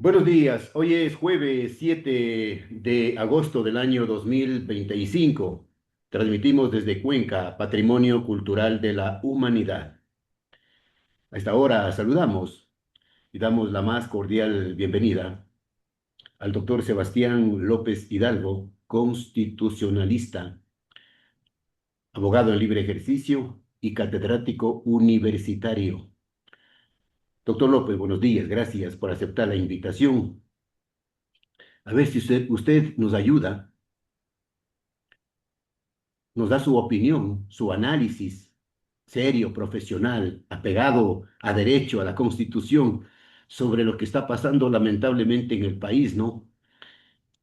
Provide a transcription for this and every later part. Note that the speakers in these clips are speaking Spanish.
Buenos días, hoy es jueves 7 de agosto del año 2025. Transmitimos desde Cuenca, Patrimonio Cultural de la Humanidad. A esta hora saludamos y damos la más cordial bienvenida al doctor Sebastián López Hidalgo, constitucionalista, abogado en libre ejercicio y catedrático universitario. Doctor López, buenos días, gracias por aceptar la invitación. A ver si usted nos ayuda, nos da su opinión, su análisis serio, profesional, apegado a derecho, a la Constitución, sobre lo que está pasando lamentablemente en el país, ¿no?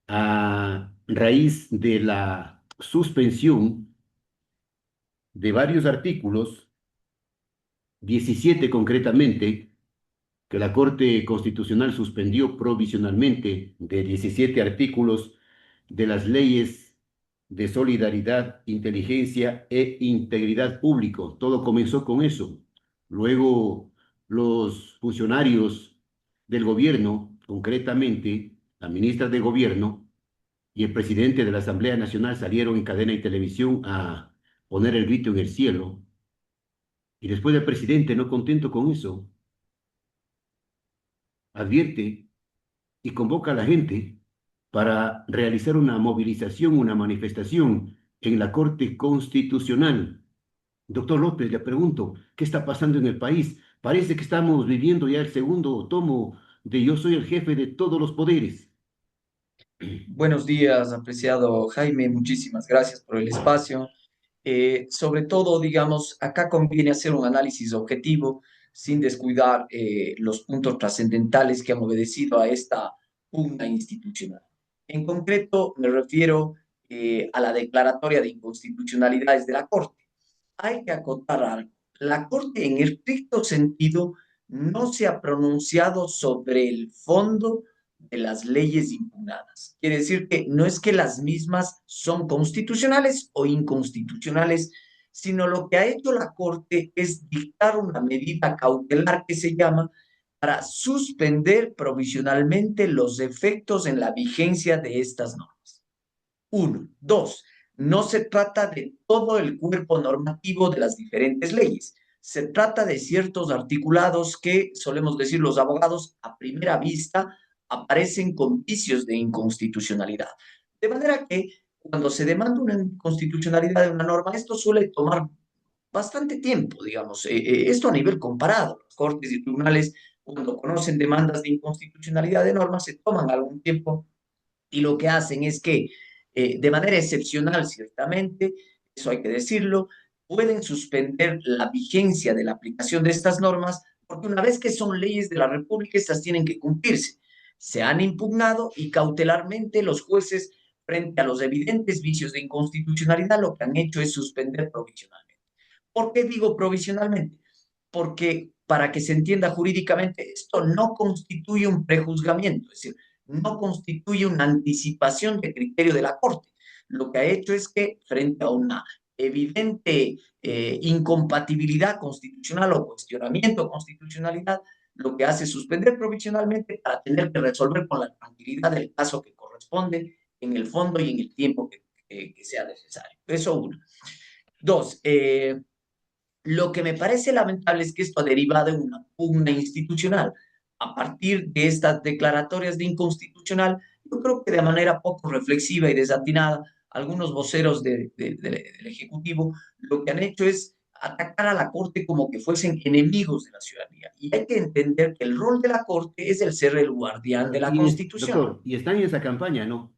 A raíz de la suspensión de varios artículos, 17 concretamente, que la Corte Constitucional suspendió provisionalmente de 17 artículos de las leyes de solidaridad, inteligencia e integridad público. Todo comenzó con eso. Luego, los funcionarios del gobierno, concretamente la ministra de Gobierno y el presidente de la Asamblea Nacional, salieron en cadena y televisión a poner el grito en el cielo. Y después el presidente, no contento con eso, advierte y convoca a la gente para realizar una movilización, una manifestación en la Corte Constitucional. Doctor López, le pregunto, ¿qué está pasando en el país? Parece que estamos viviendo ya el segundo tomo de Yo soy el jefe de todos los poderes. Buenos días, apreciado Jaime, muchísimas gracias por el espacio. Sobre todo, digamos, acá conviene hacer un análisis objetivo sin descuidar los puntos trascendentales que han obedecido a esta pugna institucional. En concreto, me refiero a la declaratoria de inconstitucionalidades de la Corte. Hay que acotar algo. La Corte, en estricto sentido, no se ha pronunciado sobre el fondo de las leyes impugnadas. Quiere decir que no es que las mismas son constitucionales o inconstitucionales, sino lo que ha hecho la Corte es dictar una medida cautelar que se llama para suspender provisionalmente los efectos en la vigencia de estas normas. Uno. Dos, no se trata de todo el cuerpo normativo de las diferentes leyes. Se trata de ciertos articulados que, solemos decir los abogados, a primera vista aparecen con vicios de inconstitucionalidad. De manera que cuando se demanda una inconstitucionalidad de una norma, esto suele tomar bastante tiempo, digamos. Esto a nivel comparado. Las cortes y tribunales, cuando conocen demandas de inconstitucionalidad de normas, se toman algún tiempo y lo que hacen es que, de manera excepcional, ciertamente, eso hay que decirlo, pueden suspender la vigencia de la aplicación de estas normas, porque una vez que son leyes de la República, estas tienen que cumplirse. Se han impugnado y cautelarmente los jueces, frente a los evidentes vicios de inconstitucionalidad, lo que han hecho es suspender provisionalmente. ¿Por qué digo provisionalmente? Porque para que se entienda jurídicamente, esto no constituye un prejuzgamiento, es decir, no constituye una anticipación de criterio de la Corte. Lo que ha hecho es que, frente a una evidente incompatibilidad constitucional o cuestionamiento de constitucionalidad, lo que hace es suspender provisionalmente para tener que resolver con la tranquilidad del caso que corresponde en el fondo y en el tiempo que sea necesario. Eso uno. Dos, lo que me parece lamentable es que esto ha derivado en una pugna institucional. A partir de estas declaratorias de inconstitucional, yo creo que de manera poco reflexiva y desatinada, algunos voceros del Ejecutivo lo que han hecho es atacar a la Corte como que fuesen enemigos de la ciudadanía. Y hay que entender que el rol de la Corte es el ser el guardián de la Constitución. Doctor, y están en esa campaña, ¿no?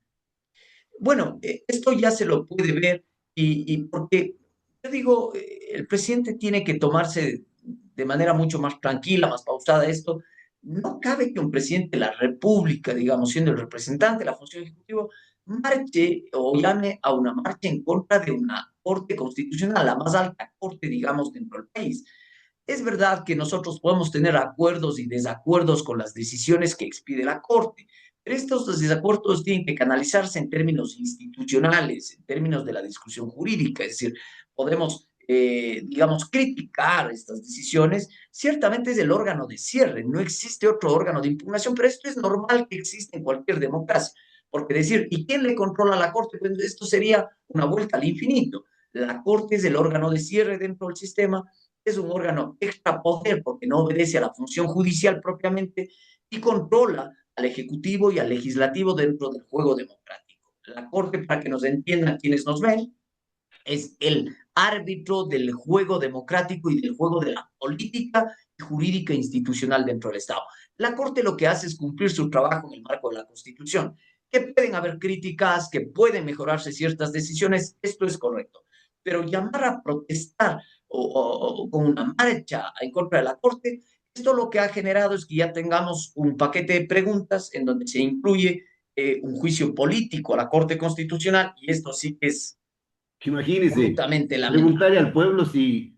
Bueno, esto ya se lo puede ver y porque yo digo, el presidente tiene que tomarse de manera mucho más tranquila, más pausada esto. No cabe que un presidente de la República, digamos, siendo el representante de la función ejecutiva, marche o llame a una marcha en contra de una corte constitucional, la más alta corte, digamos, dentro del país. Es verdad que nosotros podemos tener acuerdos y desacuerdos con las decisiones que expide la Corte, pero estos desacuerdos tienen que canalizarse en términos institucionales, en términos de la discusión jurídica, es decir, podemos digamos, criticar estas decisiones, ciertamente es el órgano de cierre, no existe otro órgano de impugnación, pero esto es normal que exista en cualquier democracia, porque decir, ¿y quién le controla a la Corte? Pues esto sería una vuelta al infinito. La Corte es el órgano de cierre dentro del sistema, es un órgano extrapoder porque no obedece a la función judicial propiamente y controla al Ejecutivo y al Legislativo dentro del juego democrático. La Corte, para que nos entiendan quienes nos ven, es el árbitro del juego democrático y del juego de la política jurídica e institucional dentro del Estado. La Corte lo que hace es cumplir su trabajo en el marco de la Constitución. Que pueden haber críticas, que pueden mejorarse ciertas decisiones, esto es correcto. Pero llamar a protestar o con una marcha en contra de la Corte, esto lo que ha generado es que ya tengamos un paquete de preguntas en donde se incluye un juicio político a la Corte Constitucional y esto sí que es Imagínense, absolutamente preguntarle lamentable. al pueblo si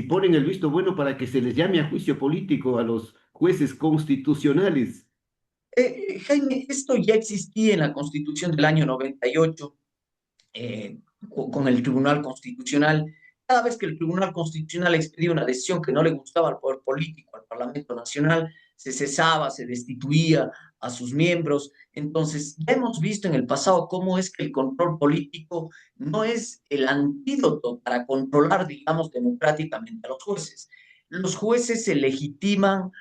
ponen el visto bueno para que se les llame a juicio político a los jueces constitucionales. Jaime, esto ya existía en la Constitución del año 98 eh, con el Tribunal Constitucional. Cada vez que el Tribunal Constitucional expedía una decisión que no le gustaba al poder político, al Parlamento Nacional, se cesaba, se destituía a sus miembros. Entonces, ya hemos visto en el pasado cómo es que el control político no es el antídoto para controlar, digamos, democráticamente a los jueces. Los jueces se legitiman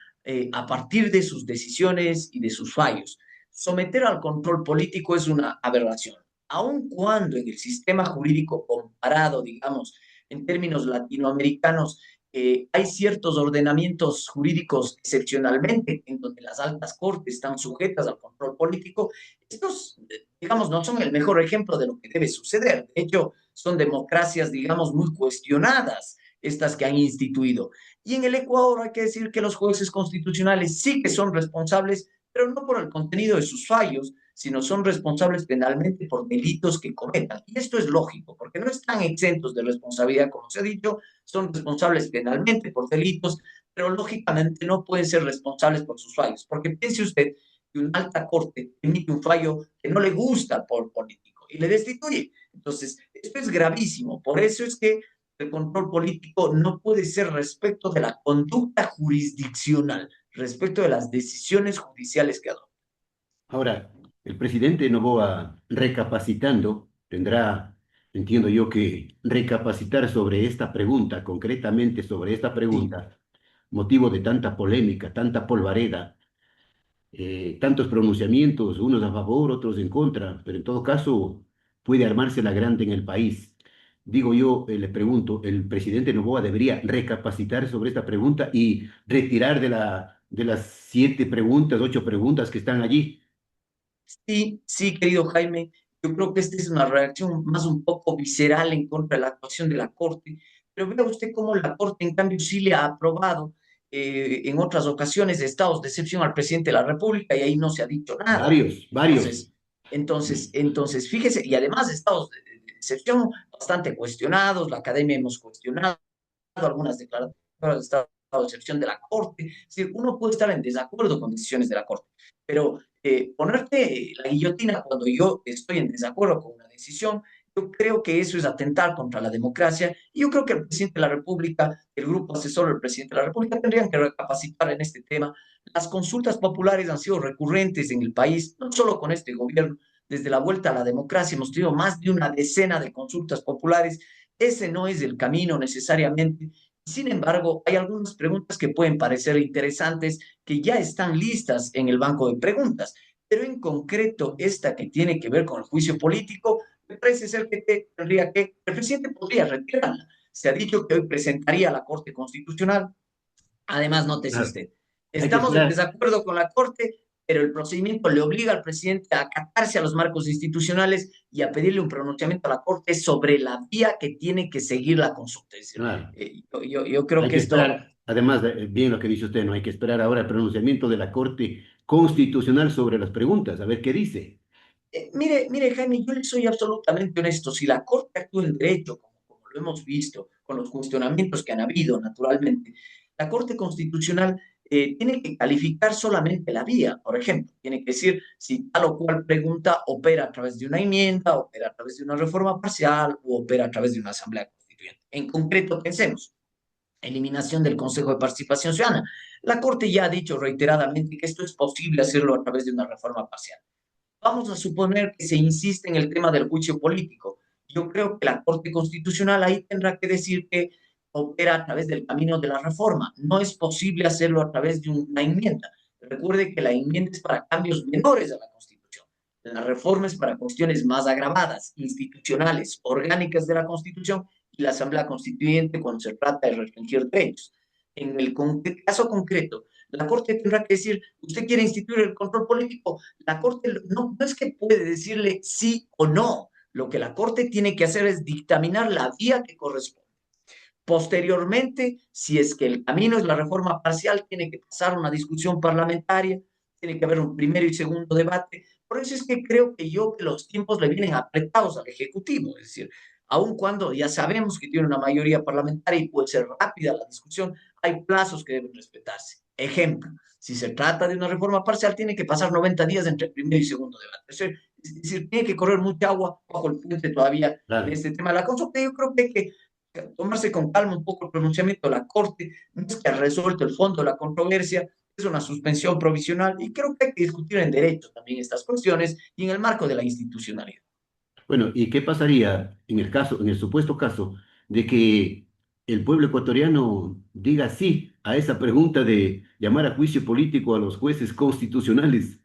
a partir de sus decisiones y de sus fallos. Someter al control político es una aberración aun cuando en el sistema jurídico comparado, digamos, en términos latinoamericanos, hay ciertos ordenamientos jurídicos excepcionalmente en donde las altas cortes están sujetas al control político, estos, digamos, no son el mejor ejemplo de lo que debe suceder. De hecho, son democracias, digamos, muy cuestionadas estas que han instituido. Y en el Ecuador hay que decir que los jueces constitucionales sí que son responsables, pero no por el contenido de sus fallos, sino son responsables penalmente por delitos que cometan. Y esto es lógico, porque no están exentos de responsabilidad, como se ha dicho, son responsables penalmente por delitos, pero lógicamente no pueden ser responsables por sus fallos, porque piense usted que una alta corte emite un fallo que no le gusta por político y le destituye. Entonces, esto es gravísimo. Por eso es que el control político no puede ser respecto de la conducta jurisdiccional, respecto de las decisiones judiciales que adopta. Ahora, el presidente Noboa, recapacitando, tendrá, entiendo yo, que recapacitar sobre esta pregunta, concretamente sobre esta Sí, pregunta, motivo de tanta polémica, tanta polvareda, tantos pronunciamientos, unos a favor, otros en contra, pero en todo caso puede armarse la grande en el país. Digo yo, le pregunto, ¿el presidente Noboa debería recapacitar sobre esta pregunta y retirar de las 7 preguntas, 8 preguntas que están allí? sí, sí, querido Jaime, yo creo que esta es una reacción más un poco visceral en contra de la actuación de la Corte, pero vea usted cómo la Corte en cambio sí le ha aprobado en otras ocasiones estados de excepción al presidente de la República y ahí no se ha dicho nada. Varios, varios. Entonces, fíjese, y además estados de excepción bastante cuestionados, la academia hemos cuestionado algunas declaraciones de estado de excepción de la Corte. Es decir, uno puede estar en desacuerdo con decisiones de la Corte, pero ponerte la guillotina cuando yo estoy en desacuerdo con una decisión, yo creo que eso es atentar contra la democracia y yo creo que el presidente de la República, el grupo asesor del presidente de la República tendrían que recapacitar en este tema. Las consultas populares han sido recurrentes en el país, no solo con este gobierno, desde la vuelta a la democracia hemos tenido más de una decena de consultas populares. Ese no es el camino necesariamente. Sin embargo, hay algunas preguntas que pueden parecer interesantes que ya están listas en el banco de preguntas, pero en concreto esta que tiene que ver con el juicio político, me parece ser que tendría que, el presidente podría retirarla. Se ha dicho que hoy presentaría a la Corte Constitucional. Además, nótese Claro, usted, hay que estamos en esperar. desacuerdo con la Corte, pero el procedimiento le obliga al presidente a acatarse a los marcos institucionales y a pedirle un pronunciamiento a la Corte sobre la vía que tiene que seguir la consulta. Es decir, Claro, yo creo hay que que esto, esperar. Además, bien lo que dice usted, ¿no? Hay que esperar ahora el pronunciamiento de la Corte Constitucional sobre las preguntas, a ver qué dice. mire, Jaime, yo le soy absolutamente honesto. Si la Corte actúa en derecho, como lo hemos visto, con los cuestionamientos que han habido, naturalmente, la Corte Constitucional tiene que calificar solamente la vía. Por ejemplo, tiene que decir si tal o cual pregunta opera a través de una enmienda, opera a través de una reforma parcial o opera a través de una asamblea constitucional. Constituyente. En concreto, pensemos, eliminación del Consejo de Participación Ciudadana. La Corte ya ha dicho reiteradamente que esto es posible hacerlo a través de una reforma parcial. Vamos a suponer que se insiste en el tema del juicio político. Yo creo que la Corte Constitucional ahí tendrá que decir que opera a través del camino de la reforma. No es posible hacerlo a través de una enmienda. Recuerde que la enmienda es para cambios menores a la Constitución. La reforma es para cuestiones más agravadas, institucionales, orgánicas de la Constitución y la Asamblea Constituyente cuando se trata de restringir derechos. En el caso concreto, la Corte tendrá que decir, ¿usted quiere instituir el control político? La Corte no es que puede decirle sí o no. Lo que la Corte tiene que hacer es dictaminar la vía que corresponde. Posteriormente, si es que el camino es la reforma parcial, tiene que pasar una discusión parlamentaria, tiene que haber un primero y segundo debate. Por eso es que creo que los tiempos le vienen apretados al Ejecutivo, es decir, aun cuando ya sabemos que tiene una mayoría parlamentaria y puede ser rápida la discusión, hay plazos que deben respetarse. Ejemplo, si se trata de una reforma parcial, tiene que pasar 90 días entre el primero y segundo debate. Es decir, tiene que correr mucha agua bajo el puente todavía en Claro. este tema de la consulta. Yo creo que hay que tomarse con calma un poco el pronunciamiento de la Corte, no es que ha resuelto el fondo de la controversia, es una suspensión provisional y creo que hay que discutir en derecho también estas cuestiones y en el marco de la institucionalidad. Bueno, ¿y qué pasaría en el supuesto caso de que el pueblo ecuatoriano diga sí a esa pregunta de llamar a juicio político a los jueces constitucionales?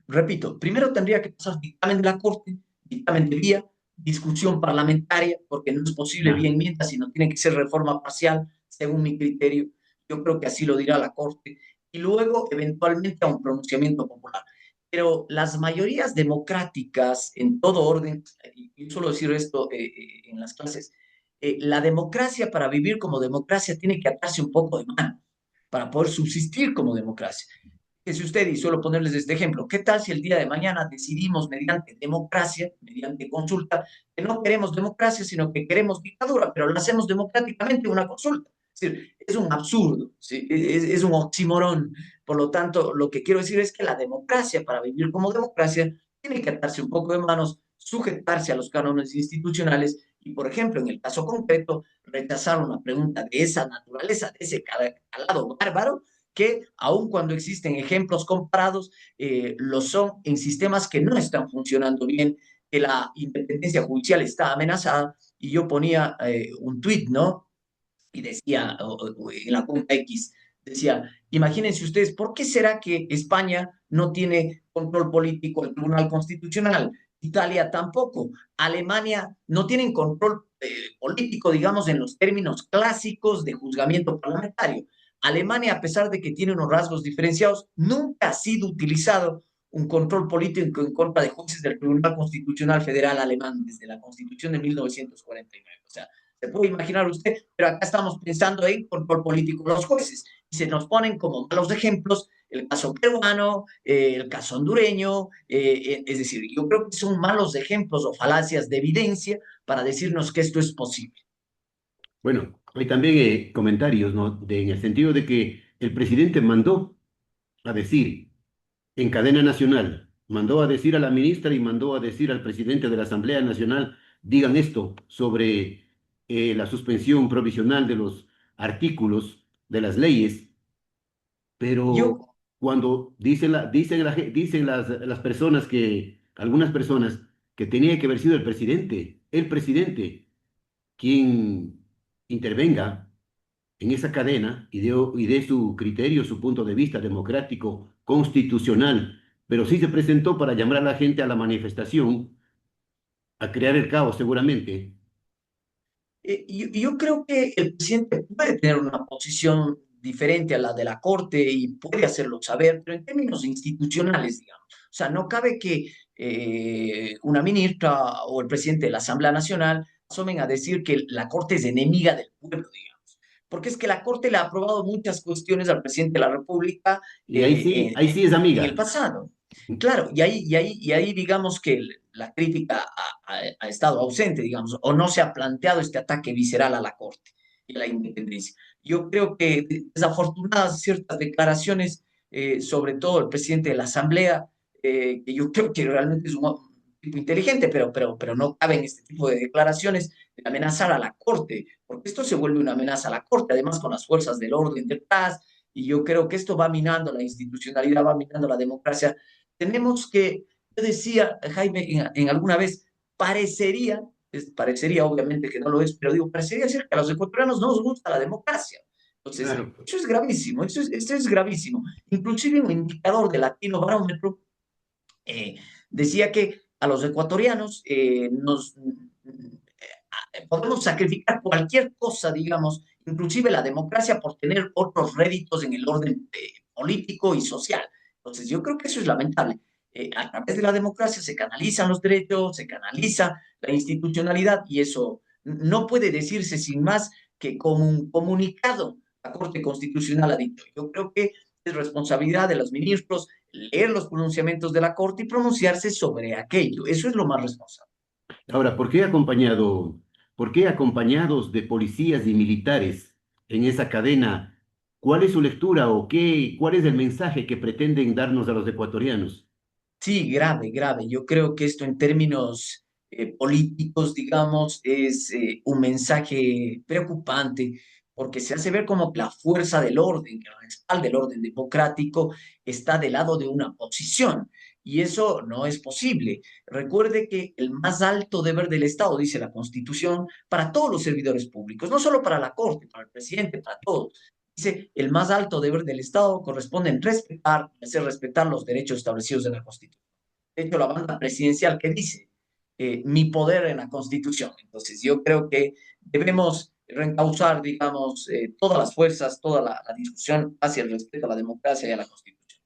Repito, primero tendría que pasar dictamen de la Corte, dictamen de vía, discusión parlamentaria, porque no es posible vía Ya. enmienda, sino tiene que ser reforma parcial, según mi criterio. Yo creo que así lo dirá la Corte. Y luego, eventualmente, a un pronunciamiento popular. Pero las mayorías democráticas, en todo orden, y suelo decir esto en las clases, la democracia para vivir como democracia tiene que atarse un poco de mano para poder subsistir como democracia. Que si usted, y suelo ponerles este ejemplo, ¿qué tal si el día de mañana decidimos mediante democracia, mediante consulta, que no queremos democracia, sino que queremos dictadura, pero lo hacemos democráticamente una consulta? Es decir, es un absurdo, ¿sí? Es un oxímoron. Por lo tanto, lo que quiero decir es que la democracia, para vivir como democracia, tiene que atarse un poco de manos, sujetarse a los cánones institucionales y, por ejemplo, en el caso concreto, rechazar una pregunta de esa naturaleza, de ese calado bárbaro, que aun cuando existen ejemplos comparados, lo son en sistemas que no están funcionando bien, que la independencia judicial está amenazada. Y yo ponía un tuit, ¿no? Y decía, en la cuenta X, decía, imagínense ustedes, ¿por qué será que España no tiene control político el Tribunal Constitucional? Italia tampoco. Alemania no tienen control político, digamos, en los términos clásicos de juzgamiento parlamentario. Alemania, a pesar de que tiene unos rasgos diferenciados, nunca ha sido utilizado un control político en contra de jueces del Tribunal Constitucional Federal Alemán desde la Constitución de 1949. O sea, se puede imaginar usted, pero acá estamos pensando en control político de los jueces y se nos ponen como malos ejemplos el caso peruano, el caso hondureño, es decir, yo creo que son malos ejemplos o falacias de evidencia para decirnos que esto es posible. Bueno, hay también comentarios, ¿no? En el sentido de que el presidente mandó a decir en cadena nacional, mandó a decir a la ministra y mandó a decir al presidente de la Asamblea Nacional, digan esto sobre la suspensión provisional de los artículos de las leyes, pero Yo, cuando dicen las personas algunas personas, que tenía que haber sido el presidente, quien intervenga en esa cadena y dé su criterio, su punto de vista democrático, constitucional, pero sí se presentó para llamar a la gente a la manifestación, a crear el caos seguramente. yo creo que el presidente puede tener una posición diferente a la de la Corte y puede hacerlo saber, pero en términos institucionales, digamos. O sea, no cabe que una ministra o el presidente de la Asamblea Nacional asomen a decir que la Corte es enemiga del pueblo, digamos. Porque es que la Corte le ha aprobado muchas cuestiones al presidente de la República Y ahí sí es en el amiga. pasado. Claro, y ahí digamos que la crítica ha estado ausente, digamos, o no se ha planteado este ataque visceral a la Corte y a la independencia. Yo creo que desafortunadas ciertas declaraciones, sobre todo el presidente de la Asamblea, que yo creo que realmente es un tipo inteligente, pero no caben este tipo de declaraciones de amenazar a la Corte, porque esto se vuelve una amenaza a la Corte, además con las fuerzas del orden detrás, y yo creo que esto va minando la institucionalidad, va minando la democracia. Tenemos que, yo decía, Jaime, en alguna vez, parecería, parecería obviamente que no lo es, pero digo, parecería ser que a los ecuatorianos no nos gusta la democracia. Entonces, Claro. eso es gravísimo, esto es gravísimo. Inclusive un indicador de Latino Barómetro decía que a los ecuatorianos podemos sacrificar cualquier cosa, digamos, inclusive la democracia por tener otros réditos en el orden político y social. Entonces, yo creo que eso es lamentable. A través de la democracia se canalizan los derechos, se canaliza la institucionalidad y eso no puede decirse sin más que como un comunicado la Corte Constitucional ha dicho. Yo creo que es responsabilidad de los ministros leer los pronunciamientos de la Corte y pronunciarse sobre aquello. Eso es lo más responsable. Ahora, por qué acompañados de policías y militares en esa cadena? ¿Cuál es su lectura o cuál es el mensaje que pretenden darnos a los ecuatorianos? Sí, grave, grave. Yo creo que esto en términos políticos, digamos, es un mensaje preocupante porque se hace ver como que la fuerza del orden, que respalda el orden democrático, está del lado de una oposición. Y eso no es posible. Recuerde que el más alto deber del Estado, dice la Constitución, para todos los servidores públicos, no solo para la Corte, para el presidente, para todos. Dice, el más alto deber del Estado corresponde en respetar y hacer respetar los derechos establecidos en la Constitución. De hecho, la banda presidencial que dice, mi poder en la Constitución. Entonces, yo creo que debemos reencauzar, digamos, todas las fuerzas, toda la discusión hacia el respeto a la democracia y a la Constitución.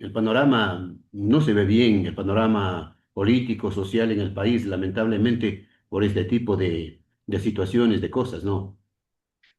El panorama no se ve bien, el panorama político, social en el país, lamentablemente, por este tipo de situaciones, de cosas, ¿no?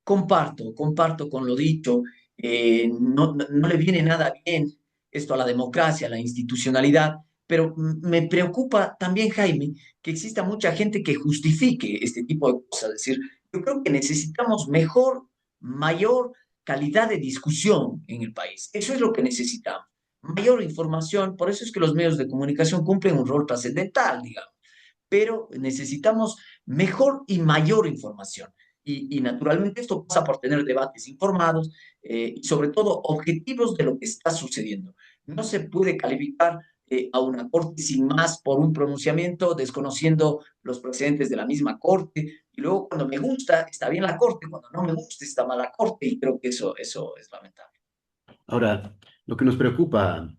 Comparto con lo dicho, no le viene nada bien esto a la democracia, a la institucionalidad, pero me preocupa también, Jaime, que exista mucha gente que justifique este tipo de cosas. Es decir, yo creo que necesitamos mejor, mayor calidad de discusión en el país. Eso es lo que necesitamos. Mayor información, por eso es que los medios de comunicación cumplen un rol trascendental, digamos, pero necesitamos mejor y mayor información. Y naturalmente esto pasa por tener debates informados y sobre todo objetivos de lo que está sucediendo. No se puede calificar a una corte sin más por un pronunciamiento, desconociendo los precedentes de la misma corte. Y luego cuando me gusta, está bien la corte, cuando no me gusta, está mal la corte. Y creo que eso es lamentable. Ahora, lo que nos preocupa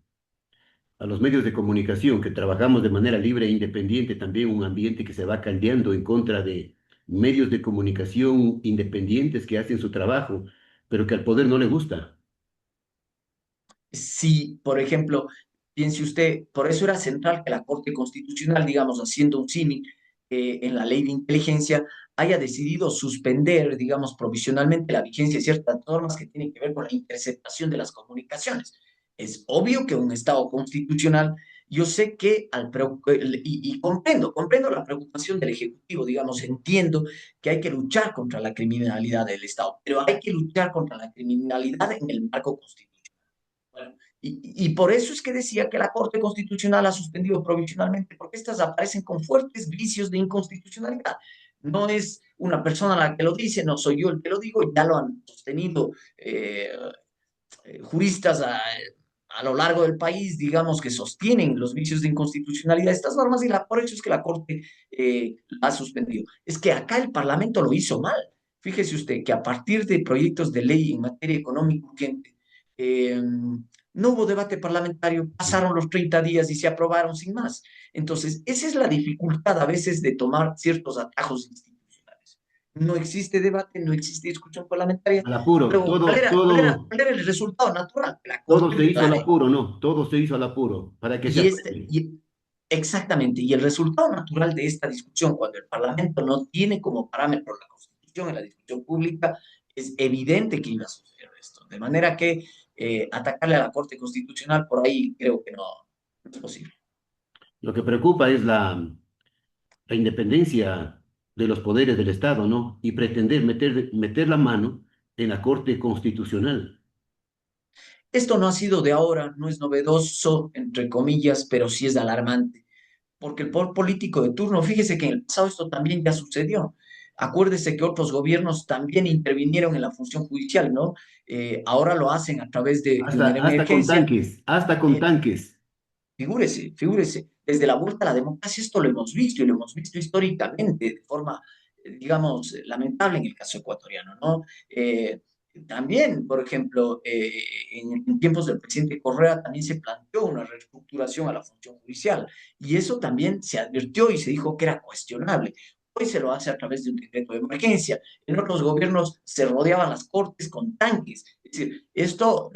a los medios de comunicación, que trabajamos de manera libre e independiente, también un ambiente que se va caldeando en contra de medios de comunicación independientes que hacen su trabajo, pero que al poder no le gusta. Si, por ejemplo, piense usted, por eso era central que la Corte Constitucional, digamos, haciendo un símil en la ley de inteligencia, haya decidido suspender, digamos, provisionalmente la vigencia de ciertas normas que tienen que ver con la interceptación de las comunicaciones. Es obvio que un Estado constitucional, yo sé que y comprendo la preocupación del Ejecutivo, digamos, entiendo que hay que luchar contra la criminalidad del Estado, pero hay que luchar contra la criminalidad en el marco constitucional. Bueno, y por eso es que decía que la Corte Constitucional ha suspendido provisionalmente, porque estas aparecen con fuertes vicios de inconstitucionalidad. No es una persona la que lo dice, no soy yo el que lo digo, ya lo han sostenido juristas a lo largo del país, digamos, que sostienen los vicios de inconstitucionalidad de estas normas y por eso es que la Corte la ha suspendido. Es que acá el Parlamento lo hizo mal. Fíjese usted que a partir de proyectos de ley en materia económica urgente, no hubo debate parlamentario, pasaron los 30 días y se aprobaron sin más. Entonces, esa es la dificultad a veces de tomar ciertos atajos institucionales. No existe debate, no existe discusión parlamentaria. Al apuro, Luego, ¿cuál era el resultado natural? La todo Corte se hizo al declare. apuro, ¿no? Todo se hizo al apuro, para que se Y, este, apruebe. y exactamente, y el resultado natural de esta discusión, cuando el Parlamento no tiene como parámetro la Constitución en la discusión pública, es evidente que iba a suceder esto. De manera que atacarle a la Corte Constitucional por ahí creo que no es posible. Lo que preocupa es la independencia de los poderes del Estado, ¿no? Y pretender meter la mano en la Corte Constitucional. Esto no ha sido de ahora, no es novedoso, entre comillas, pero sí es alarmante. porque el poder político de turno, fíjese que en el pasado esto también ya sucedió. Acuérdese que otros gobiernos también intervinieron en la función judicial, ¿no? Ahora lo hacen a través de una emergencia. Hasta con Eh, tanques. figúrese, desde la vuelta a la democracia esto lo hemos visto y lo hemos visto históricamente de forma, digamos, lamentable en el caso ecuatoriano, ¿no? También, por ejemplo, en tiempos del presidente Correa también se planteó una reestructuración a la función judicial y eso también se advirtió y se dijo que era cuestionable. Hoy se lo hace a través de un decreto de emergencia. En otros gobiernos se rodeaban las cortes con tanques. Es decir, esto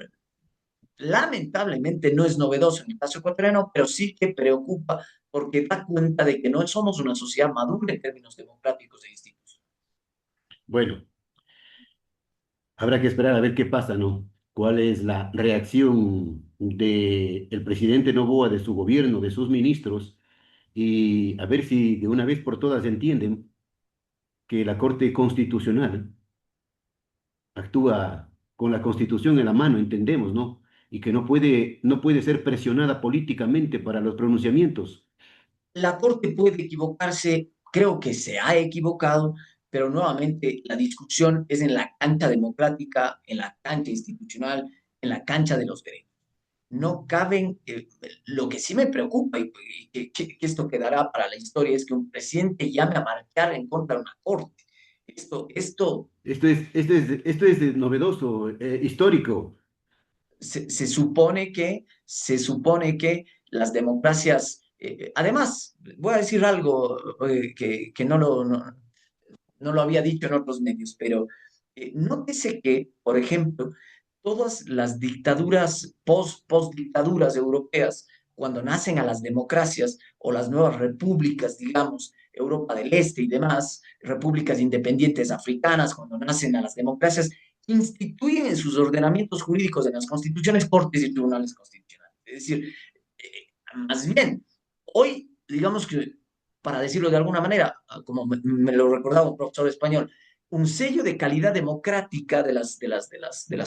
lamentablemente no es novedoso en el caso ecuatoriano, pero sí que preocupa porque da cuenta de que no somos una sociedad madura en términos democráticos e distintos. Bueno, habrá que esperar a ver qué pasa, ¿no? ¿Cuál es la reacción del presidente Noboa, de su gobierno, de sus ministros? Y a ver si de una vez por todas entienden que la Corte Constitucional actúa con la Constitución en la mano, entendemos, ¿no? Y que no puede ser presionada políticamente para los pronunciamientos. La Corte puede equivocarse, creo que se ha equivocado, pero nuevamente la discusión es en la cancha democrática, en la cancha institucional, en la cancha de los derechos. No caben, lo que sí me preocupa y que esto quedará para la historia es que un presidente llame a marchar en contra de una corte. Esto Esto es novedoso, histórico. se supone que las democracias, además, voy a decir algo que no lo había dicho en otros medios, pero nótese que, por ejemplo, todas las dictaduras, post-dictaduras europeas, cuando nacen a las democracias o las nuevas repúblicas, digamos, Europa del Este y demás, repúblicas independientes africanas, cuando nacen a las democracias, instituyen en sus ordenamientos jurídicos, en las constituciones, cortes y tribunales constitucionales. Es decir, más bien, hoy, digamos que para decirlo de alguna manera, como me lo recordaba un profesor español, un sello de calidad democrática de las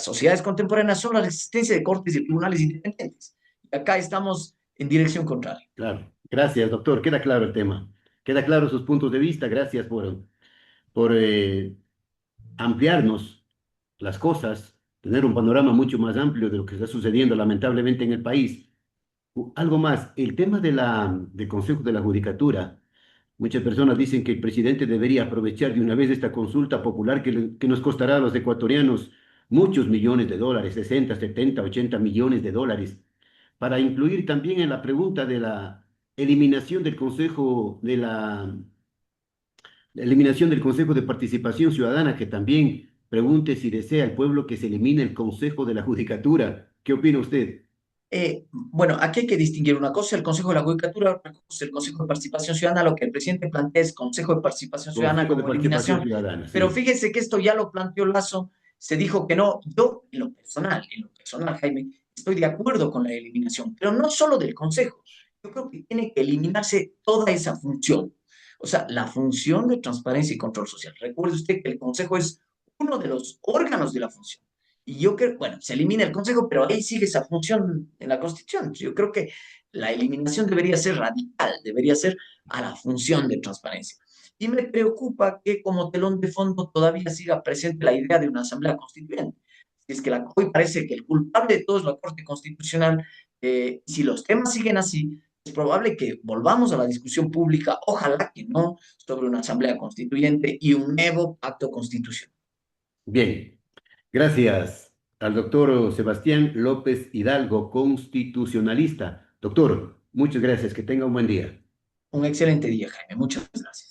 sociedades contemporáneas son la existencia de cortes y tribunales independientes. Y acá estamos en dirección contraria. Claro. Gracias, doctor. Queda claro el tema. Queda claro sus puntos de vista. Gracias por ampliarnos las cosas, tener un panorama mucho más amplio de lo que está sucediendo lamentablemente en el país. Algo más, el tema del Consejo de la Judicatura. Muchas personas dicen que el presidente debería aprovechar de una vez esta consulta popular que nos costará a los ecuatorianos muchos millones de dólares, 60, 70, 80 millones de dólares, para incluir también en la pregunta de la eliminación del Consejo la eliminación del Consejo de Participación Ciudadana, que también pregunte si desea el pueblo que se elimine el Consejo de la Judicatura. ¿Qué opina usted? Bueno, aquí hay que distinguir una cosa, el Consejo de la Judicatura, otra cosa, el Consejo de Participación Ciudadana, lo que el presidente plantea es Consejo de Participación Ciudadana Consejo de como Participación eliminación, Ciudadana, pero sí. fíjese que esto ya lo planteó Lazo, se dijo que no, yo en lo personal, Jaime, estoy de acuerdo con la eliminación, pero no solo del Consejo, yo creo que tiene que eliminarse toda esa función, o sea, la función de transparencia y control social. Recuerde usted que el Consejo es uno de los órganos de la función. Y yo creo, bueno, se elimina el Consejo, pero ahí sigue esa función en la Constitución. Yo creo que la eliminación debería ser radical, debería ser a la función de transparencia. Y me preocupa que como telón de fondo todavía siga presente la idea de una asamblea constituyente. Si es que hoy parece que el culpable de todo es la Corte Constitucional, si los temas siguen así, es probable que volvamos a la discusión pública, ojalá que no, sobre una asamblea constituyente y un nuevo pacto constitucional. Bien, gracias al doctor Sebastián López Hidalgo, constitucionalista. Doctor, muchas gracias, que tenga un buen día. Un excelente día, Jaime. Muchas gracias.